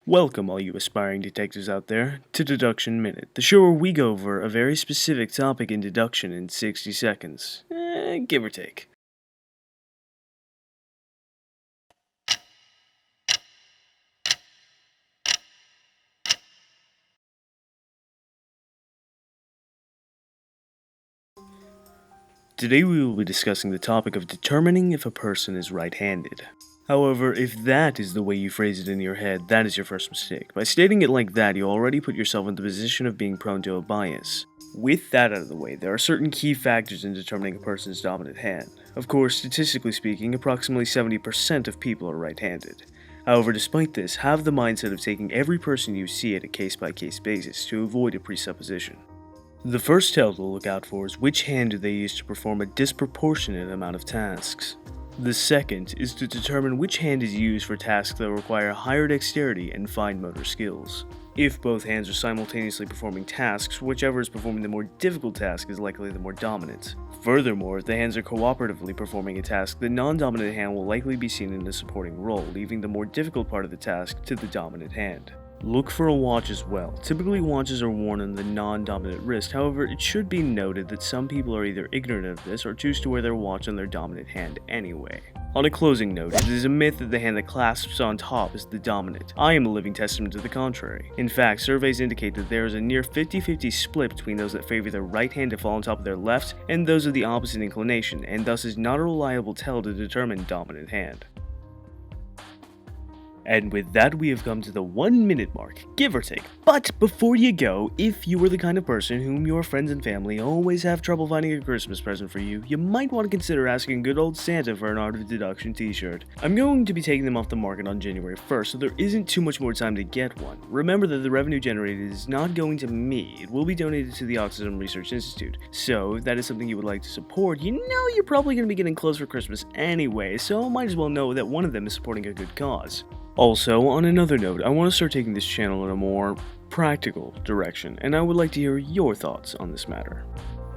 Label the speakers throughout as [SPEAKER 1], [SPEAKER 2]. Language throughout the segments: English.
[SPEAKER 1] Welcome, all you aspiring detectives out there, to Deduction Minute, the show where we go over a very specific topic in deduction in 60 seconds, give or take. Today we will be discussing the topic of determining if a person is right-handed. However, if that is the way you phrase it in your head, that is your first mistake. By stating it like that, you already put yourself in the position of being prone to a bias. With that out of the way, there are certain key factors in determining a person's dominant hand. Of course, statistically speaking, approximately 70% of people are right-handed. However, despite this, have the mindset of taking every person you see at a case-by-case basis to avoid a presupposition. The first tell to look out for is which hand do they use to perform a disproportionate amount of tasks. The second is to determine which hand is used for tasks that require higher dexterity and fine motor skills. If both hands are simultaneously performing tasks, whichever is performing the more difficult task is likely the more dominant. Furthermore, if the hands are cooperatively performing a task, the non-dominant hand will likely be seen in a supporting role, leaving the more difficult part of the task to the dominant hand. Look for a watch as well. Typically, watches are worn on the non-dominant wrist, however, it should be noted that some people are either ignorant of this or choose to wear their watch on their dominant hand anyway. On a closing note, it is a myth that the hand that clasps on top is the dominant. I am a living testament to the contrary. In fact, surveys indicate that there is a near 50-50 split between those that favor their right hand to fall on top of their left and those of the opposite inclination, and thus is not a reliable tell to determine dominant hand. And with that, we have come to the 1 minute mark, give or take. But before you go, if you are the kind of person whom your friends and family always have trouble finding a Christmas present for you, you might want to consider asking good old Santa for an Art of Deduction T-shirt. I'm going to be taking them off the market on January 1st, so there isn't too much more time to get one. Remember that the revenue generated is not going to me, it will be donated to the Autism Research Institute. So if that is something you would like to support, you know you're probably going to be getting close for Christmas anyway, so might as well know that one of them is supporting a good cause. Also, on another note, I want to start taking this channel in a more practical direction, and I would like to hear your thoughts on this matter.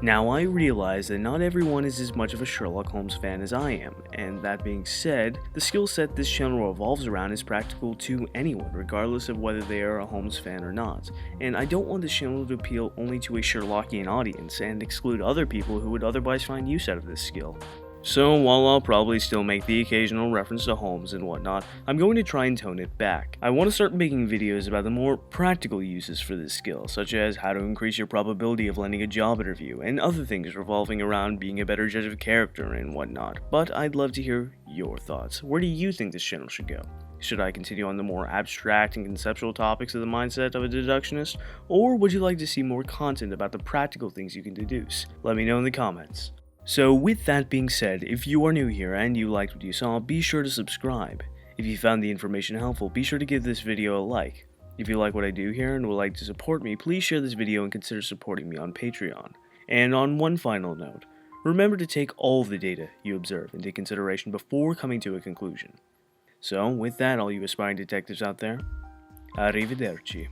[SPEAKER 1] Now, I realize that not everyone is as much of a Sherlock Holmes fan as I am, and that being said, the skill set this channel revolves around is practical to anyone, regardless of whether they are a Holmes fan or not, and I don't want this channel to appeal only to a Sherlockian audience and exclude other people who would otherwise find use out of this skill. So, while I'll probably still make the occasional reference to Holmes and whatnot, I'm going to try and tone it back. I want to start making videos about the more practical uses for this skill, such as how to increase your probability of landing a job interview, and other things revolving around being a better judge of character and whatnot, but I'd love to hear your thoughts. Where do you think this channel should go? Should I continue on the more abstract and conceptual topics of the mindset of a deductionist, or would you like to see more content about the practical things you can deduce? Let me know in the comments. So with that being said, if you are new here and you liked what you saw, be sure to subscribe. If you found the information helpful, be sure to give this video a like. If you like what I do here and would like to support me, please share this video and consider supporting me on Patreon. And on one final note, remember to take all the data you observe into consideration before coming to a conclusion. So with that, all you aspiring detectives out there, arrivederci.